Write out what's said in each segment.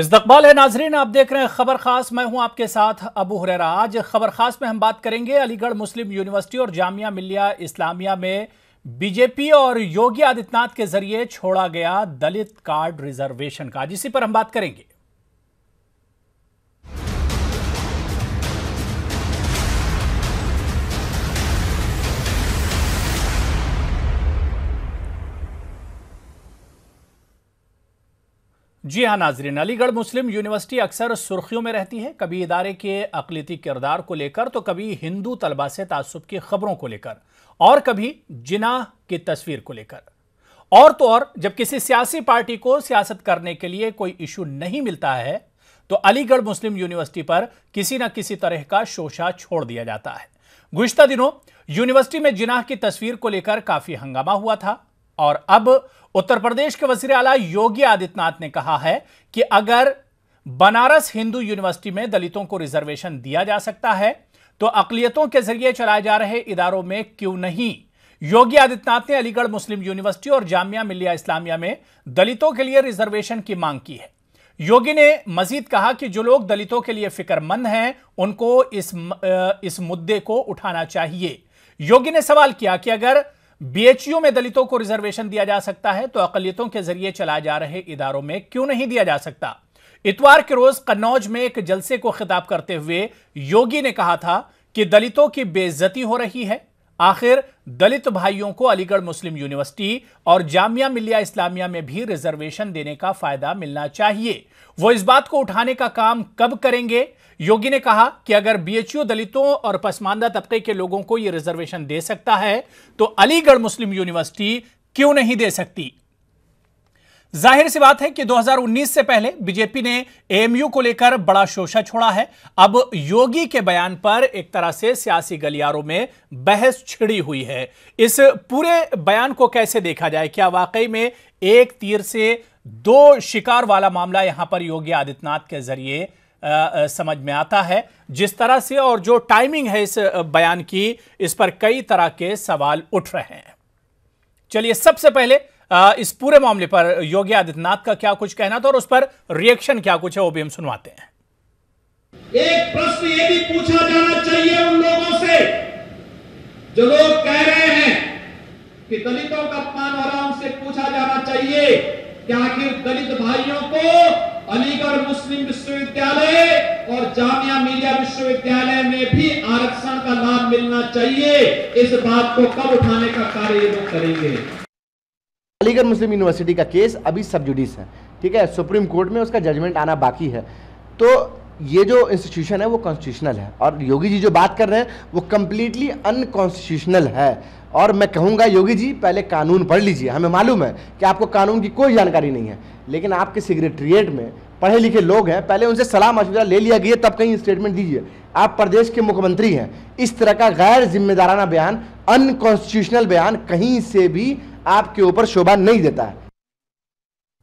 इस्तकबाल है नाजरीन, आप देख रहे हैं खबर खास। मैं हूं आपके साथ अबू हुरैरा। आज खबर खास में हम बात करेंगे अलीगढ़ मुस्लिम यूनिवर्सिटी और जामिया मिल्लिया इस्लामिया में बीजेपी और योगी आदित्यनाथ के जरिए छोड़ा गया दलित कार्ड रिजर्वेशन का। आज इसी पर हम बात करेंगे। जी हां नाजरीन, अलीगढ़ मुस्लिम यूनिवर्सिटी अक्सर सुर्खियों में रहती है, कभी इदारे के अक़लियती किरदार को लेकर तो कभी हिंदू तलबा से तासुब की खबरों को लेकर और कभी जिनाह की तस्वीर को लेकर। और तो और जब किसी सियासी पार्टी को सियासत करने के लिए कोई इशू नहीं मिलता है तो अलीगढ़ मुस्लिम यूनिवर्सिटी पर किसी न किसी तरह का शोशा छोड़ दिया जाता है। गुज़िश्ता दिनों यूनिवर्सिटी में जिनाह की तस्वीर को लेकर काफी हंगामा हुआ था और अब उत्तर प्रदेश के वज़ीर आला योगी आदित्यनाथ ने कहा है कि अगर बनारस हिंदू यूनिवर्सिटी में दलितों को रिजर्वेशन दिया जा सकता है तो अक़लियतों के जरिए चलाए जा रहे इदारों में क्यों नहीं। योगी आदित्यनाथ ने अलीगढ़ मुस्लिम यूनिवर्सिटी और जामिया मिल्लिया इस्लामिया में दलितों के लिए रिजर्वेशन की मांग की है। योगी ने मजीद कहा कि जो लोग दलितों के लिए फिक्रमंद हैं उनको इस मुद्दे को उठाना चाहिए। योगी ने सवाल किया कि अगर बीएचयू में दलितों को रिजर्वेशन दिया जा सकता है तो अक़लियतों के जरिए चलाए जा रहे इदारों में क्यों नहीं दिया जा सकता। इतवार के रोज कन्नौज में एक जलसे को खिताब करते हुए योगी ने कहा था कि दलितों की बेइज्जती हो रही है। आखिर दलित भाइयों को अलीगढ़ मुस्लिम यूनिवर्सिटी और जामिया मिल्लिया इस्लामिया में भी रिजर्वेशन देने का फायदा मिलना चाहिए। वो इस बात को उठाने का काम कब करेंगे। योगी ने कहा कि अगर बीएचयू दलितों और पसमानदा तबके के लोगों को यह रिजर्वेशन दे सकता है तो अलीगढ़ मुस्लिम यूनिवर्सिटी क्यों नहीं दे सकती। जाहिर सी बात है कि 2019 से पहले बीजेपी ने एएमयू को लेकर बड़ा शोशा छोड़ा है। अब योगी के बयान पर एक तरह से सियासी गलियारों में बहस छिड़ी हुई है। इस पूरे बयान को कैसे देखा जाए, क्या वाकई में एक तीर से दो शिकार वाला मामला यहां पर योगी आदित्यनाथ के जरिए समझ में आता है। जिस तरह से और जो टाइमिंग है इस बयान की, इस पर कई तरह के सवाल उठ रहे हैं। चलिए सबसे पहले इस पूरे मामले पर योगी आदित्यनाथ का क्या कुछ कहना था और उस पर रिएक्शन क्या कुछ है वो भी हम सुनवाते हैं। एक प्रश्न ये भी पूछा जाना चाहिए उन लोगों से जो लोग कह रहे हैं कि दलितों का अपमान हो रहा, उनसे पूछा जाना चाहिए कि आखिर दलित भाइयों को अलीगढ़ मुस्लिम विश्वविद्यालय और जामिया मिल्लिया विश्वविद्यालय में भी आरक्षण का लाभ मिलना चाहिए। इस बात को कब उठाने का कार्य ये लोग करेंगे। अलीगढ़ मुस्लिम यूनिवर्सिटी का केस अभी सब जुडिस है, ठीक है, सुप्रीम कोर्ट में उसका जजमेंट आना बाकी है। तो ये जो इंस्टीट्यूशन है वो कॉन्स्टिट्यूशनल है और योगी जी जो बात कर रहे हैं वो कंप्लीटली अनकॉन्स्टिट्यूशनल है। और मैं कहूँगा योगी जी पहले कानून पढ़ लीजिए। हमें मालूम है कि आपको कानून की कोई जानकारी नहीं है, लेकिन आपके सेक्रेटरिएट में पढ़े लिखे लोग हैं, पहले उनसे सलाह मशवरा ले लिया गया तब कहीं स्टेटमेंट दीजिए। आप प्रदेश के मुख्यमंत्री हैं, इस तरह का गैर जिम्मेदाराना बयान, अनकॉन्स्टिट्यूशनल बयान कहीं से भी आपके ऊपर शोभा नहीं देता है।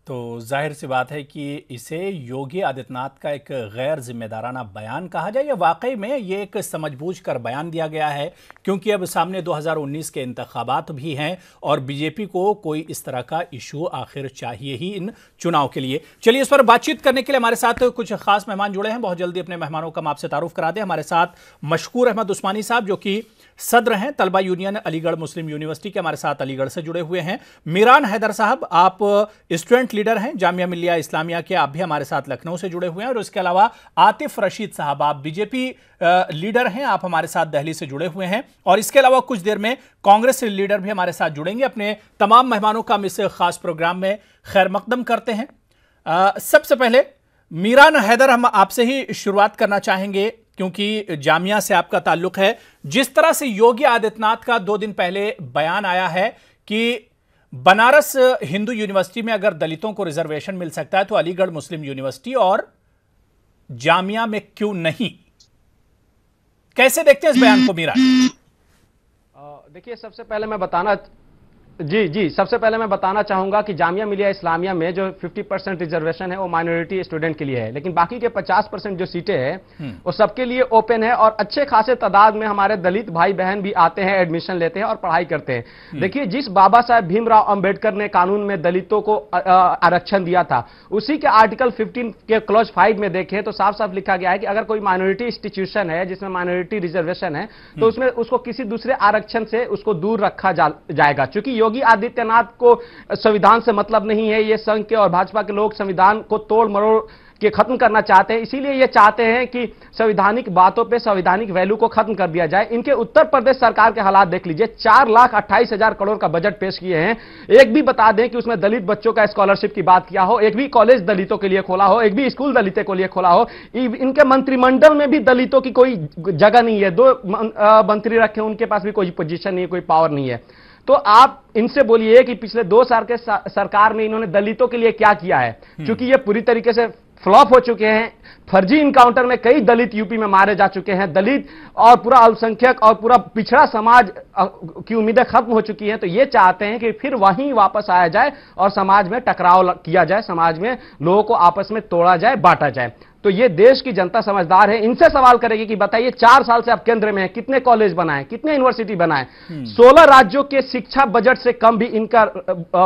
तो जाहिर सी बात है कि इसे योगी आदित्यनाथ का एक गैर जिम्मेदाराना बयान कहा जाए या वाकई में ये एक समझबूझ कर बयान दिया गया है, क्योंकि अब सामने 2019 के इंतखाबात भी हैं और बीजेपी को कोई इस तरह का इशू आखिर चाहिए ही इन चुनाव के लिए। चलिए इस पर बातचीत करने के लिए हमारे साथ कुछ खास मेहमान जुड़े हैं। बहुत जल्दी अपने मेहमानों का हम आपसे तारुफ करा दें। हमारे साथ मशकूर अहमद उस्मानी साहब जो कि सदर हैं तलबा यूनियन अलीगढ़ मुस्लिम यूनिवर्सिटी के, हमारे साथ अलीगढ़ से जुड़े हुए हैं। मीरान हैदर साहब, आप स्टूडेंट लीडर हैं जामिया मिल्लिया इस्लामिया के, आप भी हमारे साथ लखनऊ से जुड़े हुए हैं। और इसके अलावा आतिफ रशीद साहब, आप बीजेपी लीडर हैं, आप हमारे साथ दिल्ली से जुड़े हुए हैं। और इसके अलावा कुछ देर में कांग्रेस लीडर भी हमारे साथ जुड़ेंगे। अपने तमाम मेहमानों का हम इस खास प्रोग्राम में खैर मकदम करते हैं। सबसे पहले मीरान हैदर, हम आपसे ही शुरुआत करना चाहेंगे क्योंकि जामिया से आपका ताल्लुक है। जिस तरह से योगी आदित्यनाथ का 2 दिन पहले बयान आया है कि बनारस हिंदू यूनिवर्सिटी में अगर दलितों को रिजर्वेशन मिल सकता है तो अलीगढ़ मुस्लिम यूनिवर्सिटी और जामिया में क्यों नहीं, कैसे देखते हैं इस बयान को मीरान? देखिए, सबसे पहले मैं बताना जी सबसे पहले मैं बताना चाहूंगा कि जामिया मिलिया इस्लामिया में जो 50% रिजर्वेशन है वो माइनॉरिटी स्टूडेंट के लिए है, लेकिन बाकी के 50% जो सीटें हैं वो सबके लिए ओपन है और अच्छे खासे तादाद में हमारे दलित भाई बहन भी आते हैं, एडमिशन लेते हैं और पढ़ाई करते हैं। देखिए, जिस बाबा साहब भीमराव अंबेडकर ने कानून में दलितों को आरक्षण दिया था, उसी के आर्टिकल 15 के क्लॉज 5 में देखें तो साफ साफ लिखा गया है कि अगर कोई माइनॉरिटी इंस्टीट्यूशन है जिसमें माइनॉरिटी रिजर्वेशन है तो उसमें उसको किसी दूसरे आरक्षण से उसको दूर रखा जाएगा। चूंकि योगी आदित्यनाथ को संविधान से मतलब नहीं है, ये संघ के और भाजपा के लोग संविधान को तोड़ मरोड़ के खत्म करना चाहते हैं, इसीलिए ये चाहते हैं कि संवैधानिक बातों पे संवैधानिक वैल्यू को खत्म कर दिया जाए। इनके उत्तर प्रदेश सरकार के हालात देख लीजिए, 4,28,000 करोड़ का बजट पेश किए हैं, एक भी बता दें कि उसमें दलित बच्चों का स्कॉलरशिप की बात किया हो, एक भी कॉलेज दलितों के लिए खोला हो, एक भी स्कूल दलितों के लिए खोला हो। इनके मंत्रिमंडल में भी दलितों की कोई जगह नहीं है, 2 मंत्री रखे, उनके पास भी कोई पोजीशन नहीं है, कोई पावर नहीं है। तो आप इनसे बोलिए कि पिछले 2 साल के सरकार में इन्होंने दलितों के लिए क्या किया है, क्योंकि ये पूरी तरीके से फ्लॉप हो चुके हैं। फर्जी इनकाउंटर में कई दलित यूपी में मारे जा चुके हैं, दलित और पूरा अल्पसंख्यक और पूरा पिछड़ा समाज की उम्मीदें खत्म हो चुकी हैं। तो ये चाहते हैं कि फिर वहीं वापस आया जाए और समाज में टकराव किया जाए, समाज में लोगों को आपस में तोड़ा जाए, बांटा जाए। तो ये देश की जनता समझदार है, इनसे सवाल करेगी कि बताइए 4 साल से आप केंद्र में हैं, कितने कॉलेज बनाए, कितने यूनिवर्सिटी बनाए? 16 राज्यों के शिक्षा बजट से कम भी इनका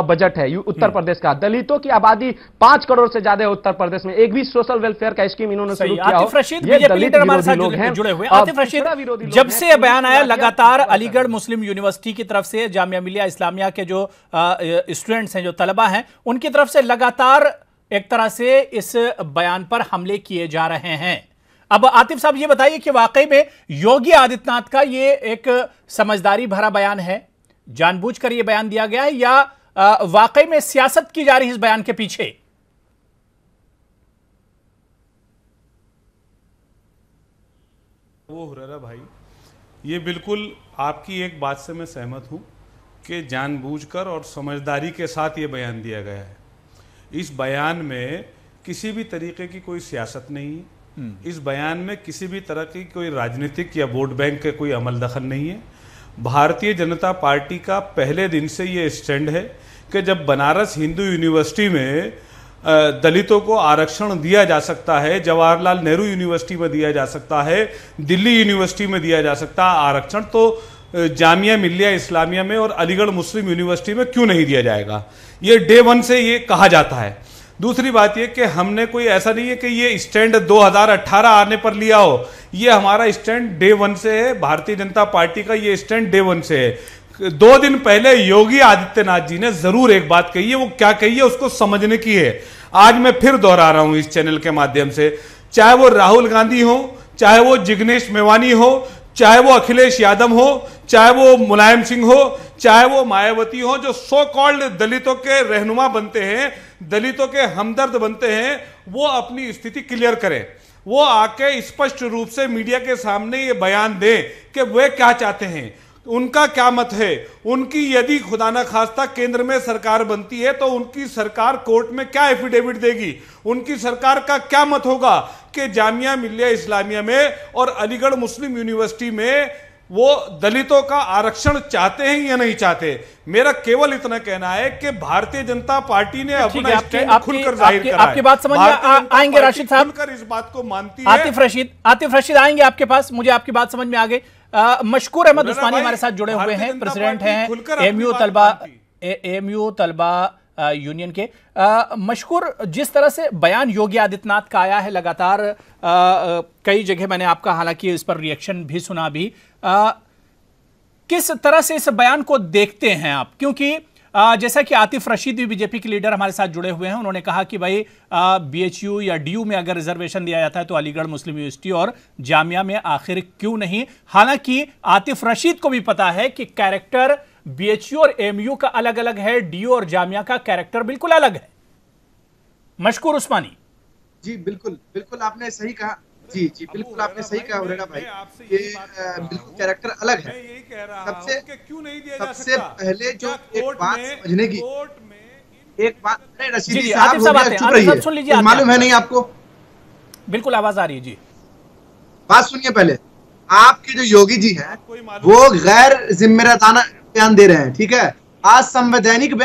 बजट है उत्तर प्रदेश का। दलितों की आबादी 5 करोड़ से ज्यादा है उत्तर प्रदेश में, एक भी सोशल वेलफेयर का स्कीम इन्होंने शुरू किया हो। आतिफ रशीद बीजेपी लीडर हमारे साथ जुड़े हुए। आतिफ रशीद, जब से यह बयान आया लगातार अलीगढ़ मुस्लिम यूनिवर्सिटी की तरफ से जामिया मिलिया इस्लामिया के जो स्टूडेंट्स हैं, जो तलबा हैं, उनकी तरफ से लगातार एक तरह से इस बयान पर हमले किए जा रहे हैं। अब आतिफ साहब ये बताइए कि वाकई में योगी आदित्यनाथ का ये एक समझदारी भरा बयान है, जानबूझकर ये बयान दिया गया है, या वाकई में सियासत की जा रही है इस बयान के पीछे? वो हुरैरा भाई, ये बिल्कुल आपकी एक बात से मैं सहमत हूं कि जानबूझकर और समझदारी के साथ ये बयान दिया गया है। इस बयान में किसी भी तरीके की कोई सियासत नहीं है, इस बयान में किसी भी तरह की कोई राजनीतिक या वोट बैंक के कोई अमल दखल नहीं है। भारतीय जनता पार्टी का पहले दिन से ये स्टैंड है कि जब बनारस हिंदू यूनिवर्सिटी में दलितों को आरक्षण दिया जा सकता है, जवाहरलाल नेहरू यूनिवर्सिटी में दिया जा सकता है, दिल्ली यूनिवर्सिटी में दिया जा सकता है आरक्षण, तो जामिया मिलिया इस्लामिया में और अलीगढ़ मुस्लिम यूनिवर्सिटी में क्यों नहीं दिया जाएगा? ये डे 1 से ये कहा जाता है। दूसरी बात ये कि हमने कोई ऐसा नहीं है कि ये स्टैंड 2018 आने पर लिया हो, ये हमारा स्टैंड डे 1 से है। भारतीय जनता पार्टी का ये स्टैंड डे 1 से है। 2 दिन पहले योगी आदित्यनाथ जी ने जरूर एक बात कही है, वो क्या कही है उसको समझने की है। आज मैं फिर दोहरा रहा हूं इस चैनल के माध्यम से, चाहे वो राहुल गांधी हो, चाहे वो जिग्नेश मेवानी हो, चाहे वो अखिलेश यादव हो, चाहे वो मुलायम सिंह हो, चाहे वो मायावती हो, जो सो कॉल्ड दलितों के रहनुमा बनते हैं, दलितों के हमदर्द बनते हैं, वो अपनी स्थिति क्लियर करें। वो आके स्पष्ट रूप से मीडिया के सामने ये बयान दें कि वे क्या चाहते हैं, उनका क्या मत है। उनकी यदि खुदा ना खास्ता केंद्र में सरकार बनती है तो उनकी सरकार कोर्ट में क्या एफिडेविट देगी, उनकी सरकार का क्या मत होगा कि जामिया मिलिया इस्लामिया में और अलीगढ़ मुस्लिम यूनिवर्सिटी में वो दलितों का आरक्षण चाहते हैं या नहीं चाहते। मेरा केवल इतना कहना है कि भारतीय जनता पार्टी ने अपना स्टैंड खुलकर जाहिर करा है। आपकी बात समझ में आएंगे राशिद साहब, खुलकर इस बात को मानती है। आतिफ रशीद आएंगे आपके पास, मुझे आपकी बात समझ में आ गई। मशकूर अहमद उस्मानी हमारे साथ जुड़े हुए हैं, प्रेसिडेंट हैं एएमयू तलबा यूनियन के। मशकूर, जिस तरह से बयान योगी आदित्यनाथ का आया है लगातार, कई जगह मैंने आपका हालांकि इस पर रिएक्शन भी सुना भी, किस तरह से इस बयान को देखते हैं आप? क्योंकि जैसा कि आतिफ रशीद भी बीजेपी के लीडर हमारे साथ जुड़े हुए हैं, उन्होंने कहा कि भाई बीएचयू या डीयू में अगर रिजर्वेशन दिया जाता है तो अलीगढ़ मुस्लिम यूनिवर्सिटी और जामिया में आखिर क्यों नहीं। हालांकि आतिफ रशीद को भी पता है कि कैरेक्टर बीएचयू और एमयू का अलग अलग है, डीयू और जामिया का कैरेक्टर बिल्कुल अलग है। मशकूर उस्मानी जी, बिल्कुल बिल्कुल आपने सही कहा। जी जी, बिल्कुल आपने सही कहा हुरैरा भाई, ये बिल्कुल कैरेक्टर अलग है। सबसे पहले जो एक बात समझने की, एक बात, रशीदी साहब चुप रहिए, मालूम है नहीं आपको? बिल्कुल आवाज आ रही है जी, बात सुनिए। पहले आपके जो योगी जी हैं वो गैर जिम्मेदाराना बयान दे रहे हैं, ठीक है। असंवैधानिक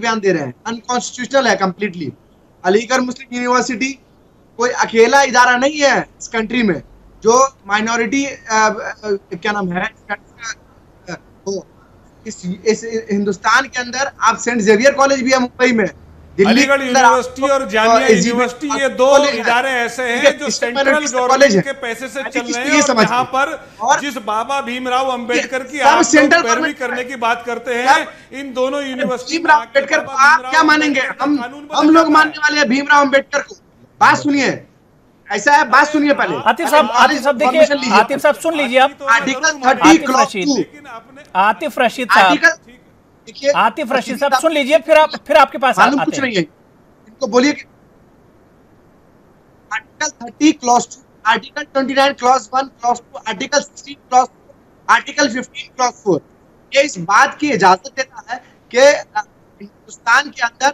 बयान दे रहे हैं, अनकॉन्स्टिट्यूशनल है कंप्लीटली। अलीगढ़ मुस्लिम यूनिवर्सिटी कोई अकेला इदारा नहीं है इस कंट्री में जो माइनॉरिटी क्या नाम है इस हिंदुस्तान के अंदर। आप सेंट जेवियर कॉलेज भी है मुंबई में, अलीगढ़ यूनिवर्सिटी और जामिया यूनिवर्सिटी, ये दो इदारे ऐसे हैं जो सेंट्रल गवर्नमेंट के पैसे से चल रहे हैं। और यहाँ पर जिस बाबा भीमराव अंबेडकर की आप पैरवी करने की बात करते हैं, इन दोनों यूनिवर्सिटी भीमराव अंबेडकर को आप क्या मानेंगे? हम लोग मानने वाले हैं भीमराव अंबेडकर को। बात सुनिए, ऐसा है, बात सुनिए पहले। आतिफ साहब देखिए, आतिफ साहब सुन लीजिए आप। आर्टिकल 30 क्लॉज 2, आतिफ रशीद साहब, आतिफ रशीद साहब सुन लीजिए, फिर आपके पास मालूम कुछ नहीं है इनको, बोलिए कि article 30 clause 2, article 29 clause 1 clause 2, article 16 clause 2, article 15 clause 4 ये इस बात की इजाजत देता है कि हिंदुस्तान के अंदर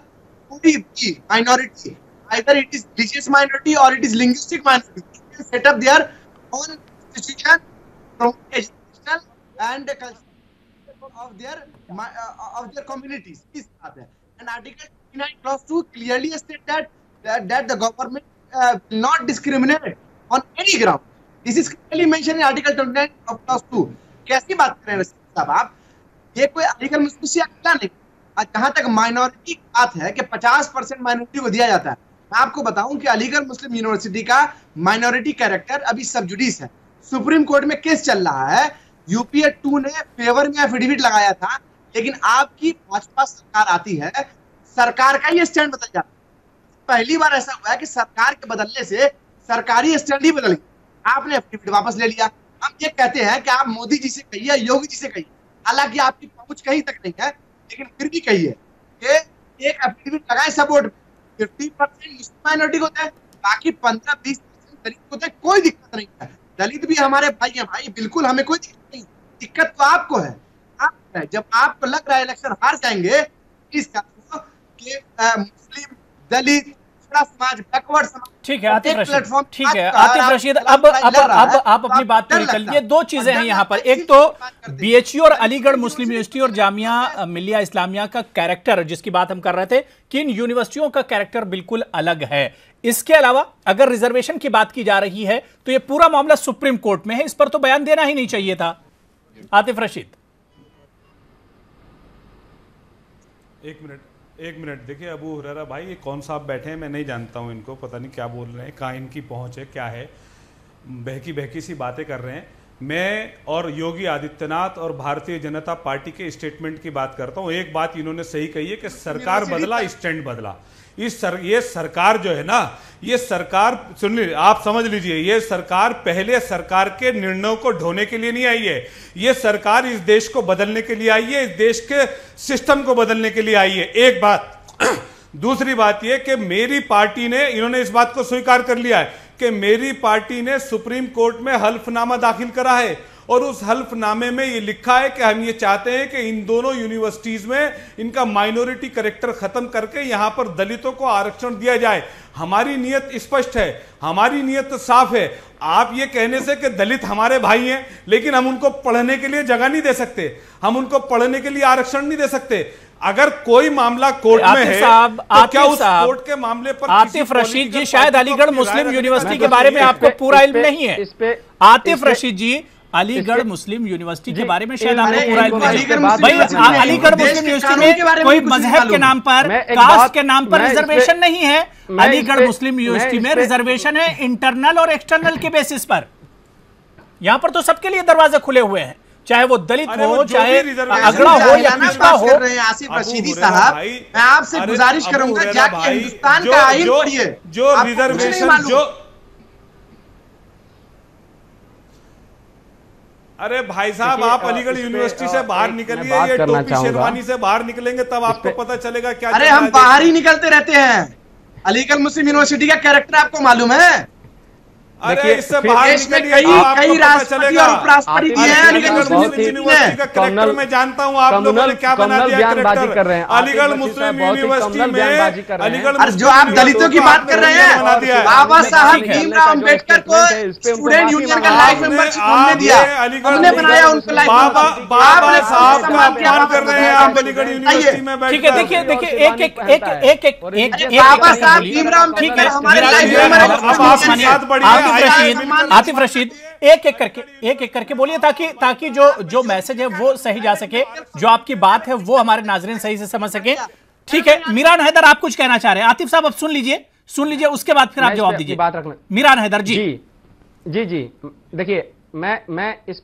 कोई भी minority, either it is religious minority or it is linguistic minority, can set up their own institution from educational and cultural of their communities. इस बात है। And Article 29 Clause 2 clearly states that the government will not discriminate on any ground. This is clearly mentioned in Article 29 of Clause 2. कैसी बात कर रहे हैं साहब आप? ये कोई अलीगढ़ मुस्लिम से अकेला नहीं। जहां तक माइनॉरिटी की बात है कि 50% माइनॉरिटी को दिया जाता है, मैं आपको बताऊं कि अलीगढ़ मुस्लिम यूनिवर्सिटी का माइनॉरिटी कैरेक्टर अभी सब जुडिस है। सुप्रीम कोर्ट में केस चल रहा है। यूपीए 2 ने फेवर में एफिडेविट लगाया था, लेकिन आपकी भाजपा सरकार आती है, सरकार का ही स्टैंड बदल जाता है। पहली बार ऐसा हुआ है कि सरकार के बदलने से सरकारी स्टैंड ही बदल गया। आपने एफिडेविट वापस ले लिया। हम ये कहते हैं कि आप मोदी जी से कहिए, योगी जी से कहिए, हालांकि आपकी पहुंच कहीं तक नहीं है, लेकिन फिर भी कहिए कि एक एफिडेविट लगाए सपोर्ट 50% मुस्लिम माइनॉरिटी को होता है, बाकी 15-20% दलित को होता है। कोई दिक्कत नहीं है, दलित भी हमारे भाई हैं भाई, बिल्कुल हमें कोई दिक्कत नहीं। दिक्कत तो आपको है। जब आपको लग रहा है इलेक्शन हार जाएंगे, इस कि मुस्लिम दलित समाज बैकवर्ड समाज, ठीक है आतिफ रशीद, ठीक है आतिफ रशीद, अब आप अपनी बात पूरी कर लीजिए। दो चीजें हैं यहाँ पर, एक तो बीएचयू और अलीगढ़ मुस्लिम यूनिवर्सिटी और जामिया मिलिया इस्लामिया का कैरेक्टर जिसकी बात हम कर रहे थे कि इन यूनिवर्सिटियों का कैरेक्टर बिल्कुल अलग है। इसके अलावा अगर रिजर्वेशन की बात की जा रही है तो ये पूरा मामला सुप्रीम कोर्ट में है, इस पर तो बयान देना ही नहीं चाहिए था। आतिफ रशीद, एक मिनट देखिए अबू हुरैरा भाई, ये कौन सा आप बैठे हैं, मैं नहीं जानता हूँ इनको, पता नहीं क्या बोल रहे हैं, कहाँ इनकी पहुँच है, क्या है, बहकी सी बातें कर रहे हैं। मैं और योगी आदित्यनाथ और भारतीय जनता पार्टी के स्टेटमेंट की बात करता हूँ। एक बात इन्होंने सही कही है कि सरकार बदला, स्टैंड बदला। ये सरकार जो है ना, ये सरकार सुन लीजिए, आप समझ लीजिए, ये सरकार पहले सरकार के निर्णयों को ढोने के लिए नहीं आई है। ये सरकार इस देश को बदलने के लिए आई है, इस देश के सिस्टम को बदलने के लिए आई है। एक बात। दूसरी बात ये कि मेरी पार्टी ने, इन्होंने इस बात को स्वीकार कर लिया है कि मेरी पार्टी ने सुप्रीम कोर्ट में हल्फनामा दाखिल करा है और उस हल्फनामे में ये लिखा है कि हम ये चाहते हैं कि इन दोनों यूनिवर्सिटीज में इनका माइनॉरिटी कैरेक्टर खत्म करके यहां पर दलितों को आरक्षण दिया जाए। हमारी नीयत स्पष्ट है, हमारी नीयत साफ है। आप ये कहने से कि दलित हमारे भाई हैं, लेकिन हम उनको पढ़ने के लिए जगह नहीं दे सकते, हम उनको पढ़ने के लिए आरक्षण नहीं दे सकते। अगर कोई मामला कोर्ट में है तो क्या उस कोर्ट के मामले पर आतिफ रशीद जी, शायद अलीगढ़ मुस्लिम यूनिवर्सिटी के बारे में आपको पूरा इल्म नहीं है। आतिफ रशीद जी, अलीगढ़ मुस्लिम यूनिवर्सिटी के बारे में शायद आपको पूरा इल्म नहीं है। भाई अलीगढ़ मुस्लिम यूनिवर्सिटी में कोई मजहब के नाम पर, कास्ट के नाम पर रिजर्वेशन नहीं है। अलीगढ़ मुस्लिम यूनिवर्सिटी में रिजर्वेशन है इंटरनल और एक्सटर्नल के बेसिस पर। यहां पर तो सबके लिए दरवाजे खुले हुए हैं, चाहे वो दलित हो, चाहे अगड़ा हो या पिछड़ा हो। आसिफ रशीदी साहब, मैं आपसे गुजारिश करूंगा, जाके हिंदुस्तान का आईन पढ़िए। जो रिजर्वेशन जो, अरे भाई साहब, आप अलीगढ़ यूनिवर्सिटी से बाहर निकलिए, ये टोपी शेरवानी से बाहर निकलेंगे तब आपको पता चलेगा क्या। अरे हम बाहर ही निकलते रहते हैं। अलीगढ़ मुस्लिम यूनिवर्सिटी का कैरेक्टर आपको मालूम है? अरे इससे बाहर देश में निकलिए, कई राष्ट्रपति और उपराष्ट्रपति भी हैं अलीगढ़ मुस्लिम यूनिवर्सिटी का करेक्टर मैं जानता हूँ आप लोगों ने क्या बना दिया करेक्टर अलीगढ़ मुस्लिम यूनिवर्सिटी में। अलीगढ़ जो आप दलितों की बात कर रहे हैं, बाबा साहब भीमराव अम्बेडकर को स्टूडेंट यूनियन का लाइफ मेंबरशिप हमने दिया, हमने बनाया उनको लाइफ मेंबर। बाबा साहब का अपमान कर रहे हैं आप अलीगढ़ यूनिवर्सिटी में बैठ। ठीक है, देखिए एक बाबा साहब भीमराव अम्बेडकर हमारे लाइफ मेंबर। आतिफ रशीद एक एक करके बोलिए ताकि जो मैसेज है वो सही जा सके, जो आपकी बात है वो हमारे नाजरीन सही से समझ सके। ठीक है, मीरान हैदर आप कुछ कहना चाह रहे हैं। आतिफ साहब अब सुन लीजिए उसके बाद फिर आप जवाब दीजिए। बात रखना मीरान हैदर जी। जी देखिए, मैं इस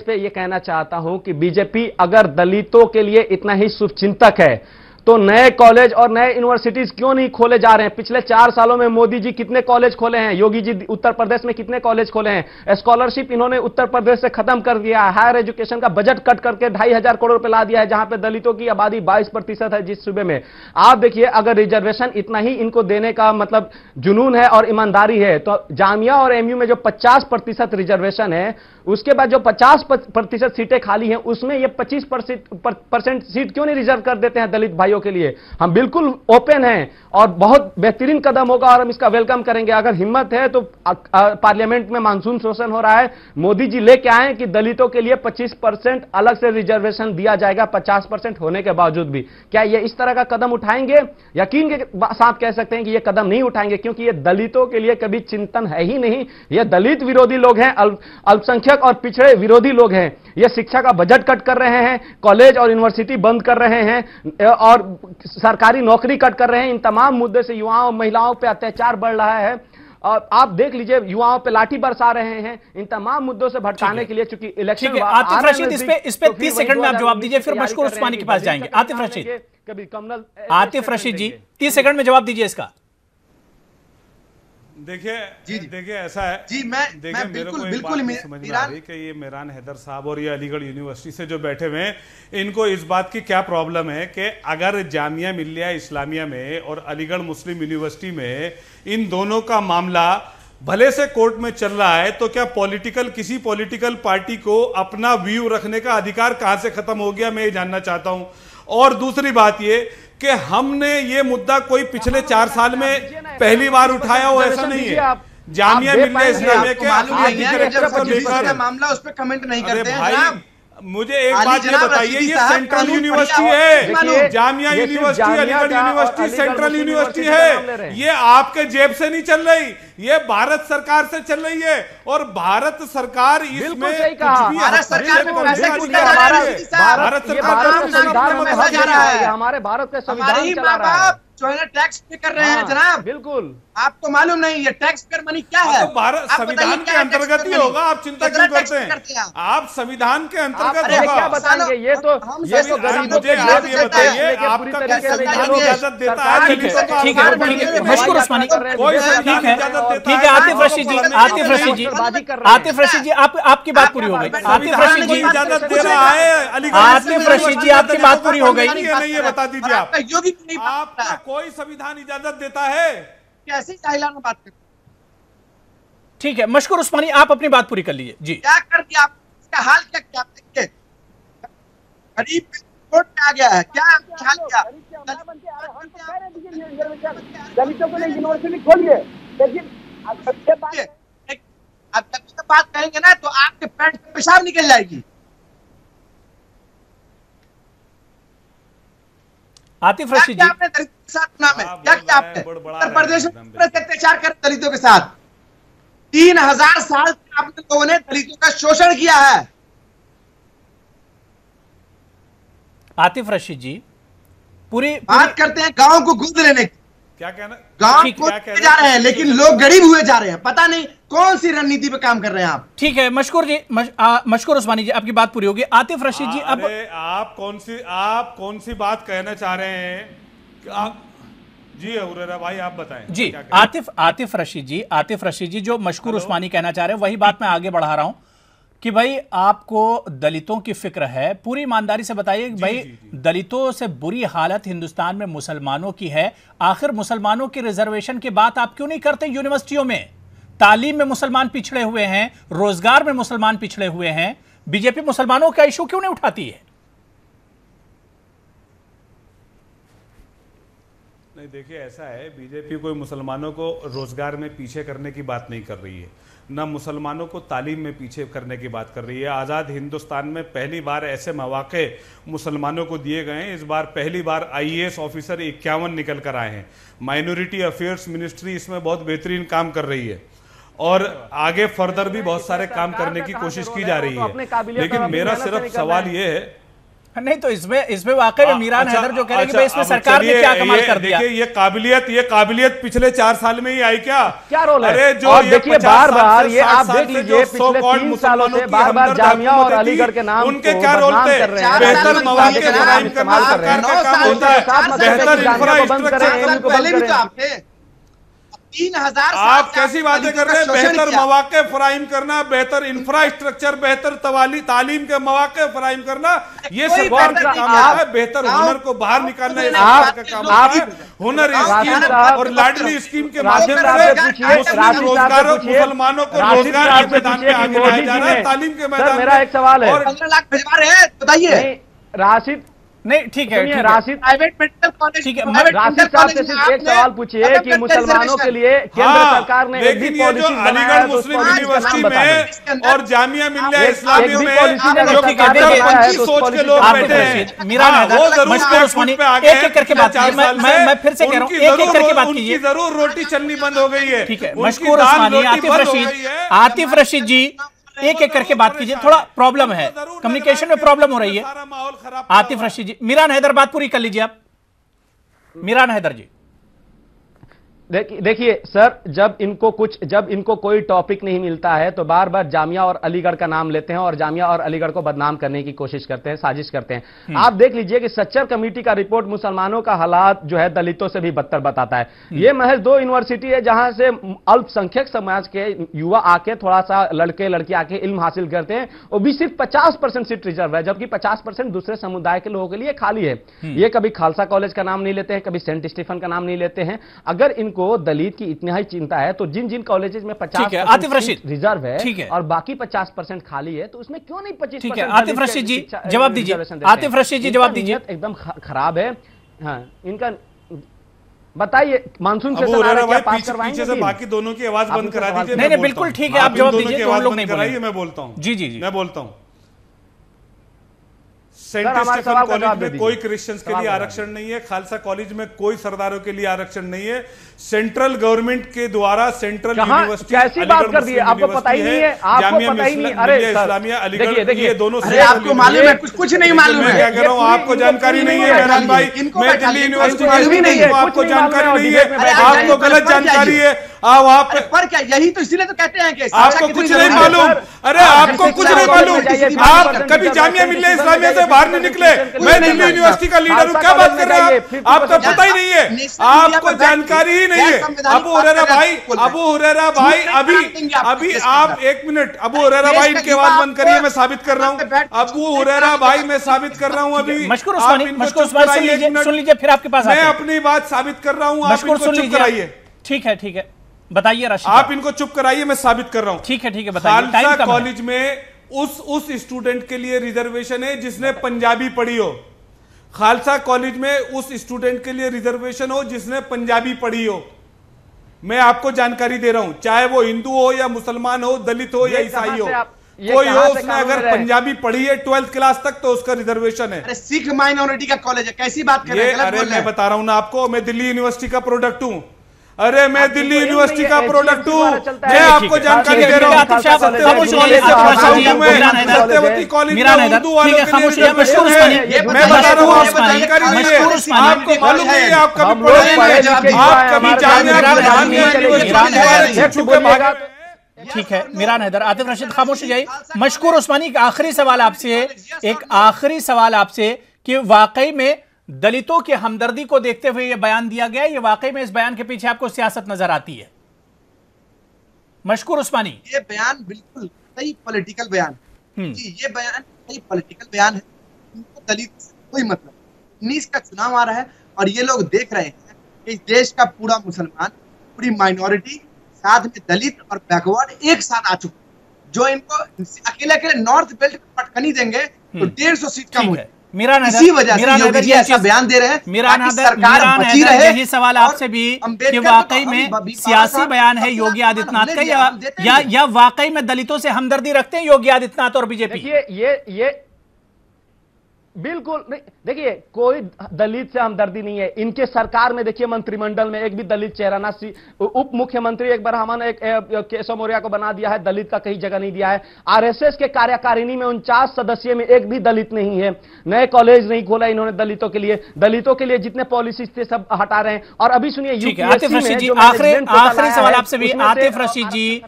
पे ये कहना चाहता हूं कि बीजेपी अगर दलितों के लिए इतना ही शुभचिंतक है तो नए कॉलेज और नए यूनिवर्सिटीज क्यों नहीं खोले जा रहे हैं? पिछले 4 सालों में मोदी जी कितने कॉलेज खोले हैं, योगी जी उत्तर प्रदेश में कितने कॉलेज खोले हैं? स्कॉलरशिप इन्होंने उत्तर प्रदेश से खत्म कर दिया, हायर एजुकेशन का बजट कट करके 2,500 करोड़ रुपए ला दिया है, जहां पे दलितों की आबादी 22% है जिस सूबे में। आप देखिए, अगर रिजर्वेशन इतना ही इनको देने का मतलब जुनून है और ईमानदारी है तो जामिया और एमयू में जो 50% रिजर्वेशन है, उसके बाद जो 50% सीटें खाली हैं उसमें ये 25% सीट क्यों नहीं रिजर्व कर देते हैं दलित भाइयों के लिए? हम बिल्कुल ओपन हैं और बहुत बेहतरीन कदम होगा और हम इसका वेलकम करेंगे। अगर हिम्मत है तो पार्लियामेंट में मानसून सेशन हो रहा है, मोदी जी लेके आए कि दलितों के लिए 25% अलग से रिजर्वेशन दिया जाएगा 50% होने के बावजूद भी। क्या ये इस तरह का कदम उठाएंगे? यकीन के साथ कह सकते हैं कि ये कदम नहीं उठाएंगे, क्योंकि ये दलितों के लिए कभी चिंतन है ही नहीं। ये दलित विरोधी लोग हैं, अल्पसंख्यक और पिछड़े विरोधी लोग हैं। ये शिक्षा का बजट कट कर रहे हैं, कॉलेज और यूनिवर्सिटी बंद कर रहे हैं और सरकारी नौकरी कट कर रहे हैं। इन तमाम मुद्दे से युवाओं और महिलाओं पे अत्याचार बढ़ रहा है और आप देख लीजिए युवाओं पे लाठी बरसा रहे हैं। इन तमाम मुद्दों से भटकाने के लिए चूंकि इलेक्शन। आतिफ रशीद इस पे 30 सेकंड में आप जवाब दीजिए, फिर मशकूर उस्मानी के पास जाएंगे। आतिफ रशीद जी 30 सेकंड में जवाब दीजिए इसका। देखिए ऐसा है देखिए, मेरे को एक बात समझ में आ रही कि ये मीरान हैदर साहब और ये अलीगढ़ यूनिवर्सिटी से जो बैठे हुए हैं, इनको इस बात की क्या प्रॉब्लम है कि अगर जामिया मिल्लिया इस्लामिया में और अलीगढ़ मुस्लिम यूनिवर्सिटी में इन दोनों का मामला भले से कोर्ट में चल रहा है, तो क्या किसी पॉलिटिकल पार्टी को अपना व्यू रखने का अधिकार कहां से खत्म हो गया? मैं ये जानना चाहता हूं। और दूसरी बात ये कि हमने ये मुद्दा कोई पिछले 4 साल में पहली बार उठाया हो, ऐसा नहीं है। जामिया मिल्लिया इस्लामिया के मामला उस पर कमेंट नहीं करते हैं भाई। मुझे एक बात ये बताइए, ये सेंट्रल यूनिवर्सिटी है, Jamia university Aligarh university central university है। ये आपके जेब से नहीं चल रही, ये भारत सरकार से चल रही है और भारत सरकार इसमें भारत सरकार को पैसे भारत सरकार जा रहा है, हमारे भारत के संविधान चला रहा है, जो है ना टैक्स पे कर रहे हैं जनाब। बिल्कुल, आपको मालूम नहीं ये टैक्स पेयर मनी क्या है? तो भारत संविधान के अंतर्गत ही होगा, आप चिंता क्यों करते हैं? आप संविधान के अंतर्गत होगा। क्या बताएंगे? ये तो गरीबों के आप ये बताइए, आपका संविधान इजाजत देता है? ठीक है, मशकूर उस्मानी, ठीक है। आतिफ रशीद जी आपकी बात पूरी हो गई। आतिफ रशीद जी इजाजत दे रहा है, आतिफ रशीद जी आपकी बात पूरी हो गई। नहीं, ये बता दीजिए आप, योगी नहीं आपका कोई संविधान इजाजत देता है? कैसे जाहिलाना बात करते? ठीक है, मशकूर उस्मानी आप अपनी बात पूरी कर लीजिए जी। क्या कर दिया आप? इसका हाल क्या देखिए, गरीब कोर्ट में आ गया है, क्या हाल क्या? दलितों को यूनिवर्सिटी खोलिए, लेकिन आप जब बात कहेंगे ना तो आपके पेट से पेशाब निकल जाएगी। आतिफ रशीद जी, आपने दलितों के साथ नाम है क्या किया आपने? उत्तर प्रदेश में अत्याचार कर दलितों के साथ 3000 साल तक आपने लोगों ने दलितों का शोषण किया है। आतिफ रशीद जी पूरी बात करते हैं गांव को गोद लेने की, क्या कहना? गांव को जा रहे हैं लेकिन लोग गरीब हुए जा रहे हैं। पता नहीं कौन सी रणनीति पे काम कर रहे हैं आप। ठीक है, मशकूर जी, मशकूर उस्मानी जी आपकी बात पूरी होगी। आतिफ रशीद जी अब आप कौन सी बात कहना चाह रहे हैं? जी हुरैरा भाई आप बताएं जी। आतिफ रशीद जी जो मशकूर उस्मानी कहना चाह रहे हैं वही बात मैं आगे बढ़ा रहा हूं कि भाई आपको दलितों की फिक्र है, पूरी ईमानदारी से बताइए भाई दलितों से बुरी हालत हिंदुस्तान में मुसलमानों की है, आखिर मुसलमानों की रिजर्वेशन की बात आप क्यों नहीं करते यूनिवर्सिटियों में? तालीम में मुसलमान पिछड़े हुए हैं, रोजगार में मुसलमान पिछड़े हुए हैं, बीजेपी मुसलमानों का इशू क्यों नहीं उठाती है? नहीं, देखिए ऐसा है, बीजेपी कोई मुसलमानों को रोजगार में पीछे करने की बात नहीं कर रही है, ना मुसलमानों को तालीम में पीछे करने की बात कर रही है। आज़ाद हिंदुस्तान में पहली बार ऐसे मौके मुसलमानों को दिए गए हैं। इस बार पहली बार IAS ऑफिसर 51 निकल कर आए हैं। माइनॉरिटी अफेयर्स मिनिस्ट्री इसमें बहुत बेहतरीन काम कर रही है और आगे फर्दर भी बहुत सारे काम करने की कोशिश की जा रही है। लेकिन मेरा सिर्फ सवाल ये है, नहीं तो इसमें वाकई में मीरान हैदर जो कह रहे हैं कि भाई इसमें सरकार ने क्या कमाल कर दिया। देखिए ये काबिलियत पिछले 4 साल में ही आई क्या रोल है? अरे जो और देखिए बार-बार ये आप देख लीजिए पिछले 3 सालों से बार-बार जामिया और अलीगढ़ के नाम उनके क्या रोल थे? बेहतर मौके फराहम करना सरकार का काम होता है, बेहतर इंफ्रास्ट्रक्चर। 3000 आप कैसी बातें कर रहे हैं? बेहतर मौके फराहम करना, बेहतर इंफ्रास्ट्रक्चर, बेहतर तालीम के मौके फराहम करना, ये सरकार का काम होता है। बेहतर हुनर को बाहर निकालना ये सरकार का काम होता है। हुनर स्कीम और लाडली स्कीम के माध्यम से मुस्लिम रोजगारों, मुसलमानों को रोजगार के मैदान में आगे लाया जा रहा है, तालीम के मैदान में। मेरा एक सवाल है, 15 लाख भिजवा रहे हैं, बताइए। राशिद नहीं ठीक है, राशिद प्राइवेट मेडिकल कॉलेज, ठीक है, राशिद साहब से सिर्फ एक सवाल पूछिए कि मुसलमानों के लिए केंद्र सरकार ने एक भी पॉलिसी अलीगढ़ मुस्लिम यूनिवर्सिटी में और जामिया मिल्लिया इस्लामिया में जो कि देखिए सोच के लोग बैठे हैं, मीरान हैदर मशकूर उस्मानी एक करके बात कीजिए। मैं फिर से कह रहा हूं, एक करके बात कीजिए। जरूर रोटी चलनी बंद हो गई है, ठीक है। मशकूर उस्मानी, आतिफ रशीद जी एक करके बात कीजिए, थोड़ा प्रॉब्लम है, कम्युनिकेशन में प्रॉब्लम हो रही है। आतिफ रशीद जी, मीरान हैदर बात पूरी कर लीजिए आप। मीरान हैदर जी देखिए सर, जब इनको कोई टॉपिक नहीं मिलता है तो बार बार जामिया और अलीगढ़ का नाम लेते हैं और जामिया और अलीगढ़ को बदनाम करने की कोशिश करते हैं, साजिश करते हैं। आप देख लीजिए कि सच्चर कमेटी का रिपोर्ट मुसलमानों का हालात जो है दलितों से भी बदतर बताता है। ये महज 2 यूनिवर्सिटी है जहां से अल्पसंख्यक समाज के युवा आके थोड़ा सा लड़के लड़की आके इल्म हासिल करते हैं, वो भी सिर्फ 50% सीट रिजर्व है, जबकि 50% दूसरे समुदाय के लोगों के लिए खाली है। ये कभी खालसा कॉलेज का नाम नहीं लेते हैं, कभी सेंट स्टीफन का नाम नहीं लेते हैं। अगर इनको दलित की इतनी ही चिंता है तो जिन कॉलेजेस में 50% रिजर्व है और बाकी 50% खाली है, तो उसमें क्यों नहीं 25%? आतिफ रशीद जी जवाब दीजिए। आतिफ रशीद जी जवाब दीजिए। एकदम खराब है। हाँ, इनका बताइए, मानसून से पीछे से बाकी दोनों की आवाज बंद करा दीजिए। नहीं बिल्कुल ठीक है, आप जवाब दीजिए। हम लोग नहीं कराइए, मैं बोलता हूँ। जी मैं बोलता हूँ। सेंट स्टीफन कॉलेज में कोई क्रिश्चियंस के लिए आरक्षण नहीं है, खालसा कॉलेज में कोई सरदारों के लिए आरक्षण नहीं है। सेंट्रल गवर्नमेंट के द्वारा सेंट्रल यूनिवर्सिटी कैसी बात कर दी है, आपको पता ही नहीं है, आपको पता ही नहीं। अरे इस्लामिया अलीगढ़, ये दोनों आपको मालूम है? कुछ नहीं मालूम है। क्या कह रहा हूँ, आपको जानकारी नहीं है मेहरान भाई। मैं दिल्ली यूनिवर्सिटी नहीं है, आपको जानकारी नहीं है, आपको गलत जानकारी है। आप पर क्या, यही तो इसीलिए तो कहते हैं कि आपको कुछ नहीं मालूम। अरे आपको कुछ नहीं मालूम, आप कभी जामिया मिल्लिया इस्लामिया से बाहर नहीं निकले। मैं दिल्ली यूनिवर्सिटी का लीडर हूँ, क्या बात कर रहे हैं आप? आपको पता ही नहीं है, आपको जानकारी ही नहीं है। अबू हुरैरा भाई अभी आप 1 मिनट, अबू हुरैरा भाई इनकी आवाज बंद करिए, मैं साबित कर रहा हूँ। अबू हुरैरा भाई मैं साबित कर रहा हूँ अभी। मशकूर सुन लीजिए, फिर आपके पास मैं अपनी बात साबित कर रहा हूँ, आप इनको चुप कराइए। ठीक है बताइए राशिद, आप इनको चुप कराइए, मैं साबित कर रहा हूं। ठीक है बताइए। खालसा कॉलेज में उस स्टूडेंट के लिए रिजर्वेशन है जिसने पंजाबी पढ़ी हो। खालसा कॉलेज में उस स्टूडेंट के लिए रिजर्वेशन हो जिसने पंजाबी पढ़ी हो। मैं आपको जानकारी दे रहा हूं, चाहे वो हिंदू हो या मुसलमान हो, दलित हो या ईसाई हो, कोई हो, उसने अगर पंजाबी पढ़ी है 12th क्लास तक तो उसका रिजर्वेशन है। अरे सिख माइनॉरिटी का कॉलेज है, कैसी बात कर रहे हैं? अरे मैं बता रहा हूं ना आपको, मैं दिल्ली यूनिवर्सिटी का प्रोडक्ट हूं। अरे मैं दिल्ली यूनिवर्सिटी का प्रोडक्ट हूँ, मैं आपको जानकारी दे रहा हूँ। सत्यवती कॉलेज में उर्दू वालों के लिए मैं बता रहा हूँ, आपको जानकारी नहीं है, आपको मालूम नहीं है, आप कभी पढ़े नहीं, आप कभी ठीक है। मीरान हैदर, आतिफ रशीद खामोश हो जाइए। मशकूर उस्मानी का आखिरी सवाल आपसे, एक आखिरी सवाल आपसे कि वाकई में दलितों की हमदर्दी को देखते हुए यह बयान दिया गया, ये वाकई में इस बयान के पीछे आपको सियासत नजर आती है? मशकूर उस्मानी, ये बयान बिल्कुल सही पॉलिटिकल बयान, ये बयान सही पॉलिटिकल बयान है। इनको दलित से कोई मतलब। 19 का चुनाव आ रहा है और ये लोग देख रहे हैं कि इस देश का पूरा मुसलमान, पूरी माइनॉरिटी साथ में दलित और बैकवर्ड एक साथ आ चुके, जो इनको अकेले अकेले नॉर्थ बेल्ट में पटकनी देंगे तो 150 सीट कम हुई। इसी वजह से योगी जी ऐसा बयान दे रहे हैं ताकि सरकार बची रहे। यही सवाल आपसे भी कि वाकई में सियासी बयान है योगी आदित्यनाथ का या वाकई में दलितों से हमदर्दी रखते हैं योगी आदित्यनाथ और बीजेपी? ये बिल्कुल नहीं। देखिए, कोई दलित से हमदर्दी नहीं है इनके सरकार में। देखिए, मंत्रिमंडल में एक भी दलित चेहरा ना, उप मुख्यमंत्री एक बार हमने केशव मौर्य को बना दिया है, दलित का कहीं जगह नहीं दिया है। आरएसएस के कार्यकारिणी में 49 सदस्य में एक भी दलित नहीं है। नए कॉलेज नहीं खोला इन्होंने दलितों के लिए। दलितों के लिए जितने पॉलिसीज थे सब हटा रहे हैं। और अभी सुनिए, आतिफ रशीद जी, आखिरी सवाल आपसे भी। आतिफ रशीद जी,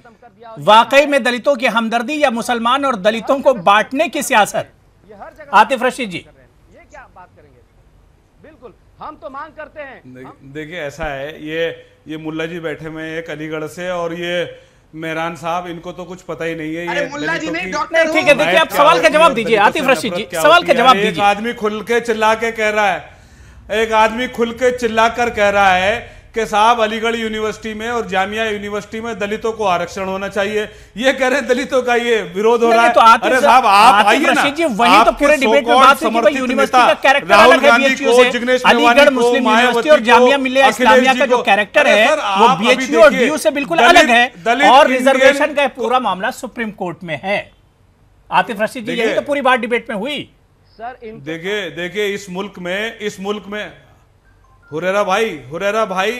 वाकई में दलितों की हमदर्दी या मुसलमान और दलितों को बांटने की सियासत? आतिफ रशीद जी, ये क्या बात करेंगे? बिल्कुल, हम तो मांग करते हैं। देखिए, ऐसा है, ये मुल्ला जी बैठे हुए हैं एक अलीगढ़ से, और ये मेहरान साहब, इनको तो कुछ पता ही नहीं है। ये मुल्ला जी नहीं, डॉक्टर। ठीक है, देखिए आप सवाल का जवाब दीजिए। आतिफ रशीद जी, सवाल का जवाब दीजिए। एक आदमी खुल के चिल्ला के कह रहा है, एक आदमी खुल के चिल्ला कर कह रहा है कि साहब अलीगढ़ यूनिवर्सिटी में और जामिया यूनिवर्सिटी में दलितों को आरक्षण होना चाहिए। ये कह रहे हैं दलितों का ये विरोध हो रहा है। तो अरे साहब, आप आइए ना, जी, वही तो पूरे डिबेट में बात हुई कि भाई यूनिवर्सिटी का कैरेक्टर अलग है बीएचयू से। अलीगढ़ मुस्लिम यूनिवर्सिटी और जामिया मिलिया इस्लामिया का जो कैरेक्टर है वो बीएचयू और डीयू से बिल्कुल अलग है, और रिजर्वेशन का पूरा मामला सुप्रीम कोर्ट में है। आतिफ रशीद जी, यही तो पूरी बात डिबेट में हुई। सर, देखिए इस मुल्क में हुरैरा भाई,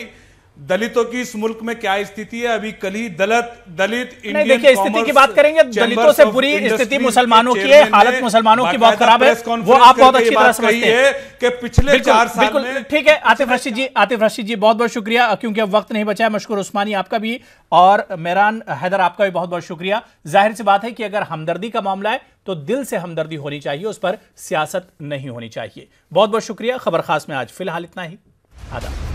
दलितों की इस मुल्क में क्या स्थिति है? अभी कल ही दलित इंडियन, देखिए स्थिति की बात करेंगे, दलितों से बुरी स्थिति मुसलमानों की है, हालत मुसलमानों की बहुत खराब है, वो आप बहुत अच्छी तरह समझते हैं कि पिछले 4 साल में। ठीक है आतिफ रशीद जी, बहुत बहुत शुक्रिया, क्योंकि अब वक्त नहीं बचा है। मशकूर उस्मानी आपका भी, और मेहरान हैदर आपका भी बहुत बहुत शुक्रिया। जाहिर सी बात है कि अगर हमदर्दी का मामला है तो दिल से हमदर्दी होनी चाहिए, उस पर सियासत नहीं होनी चाहिए। बहुत बहुत शुक्रिया। खबर खास में आज फिलहाल इतना ही। आदाब।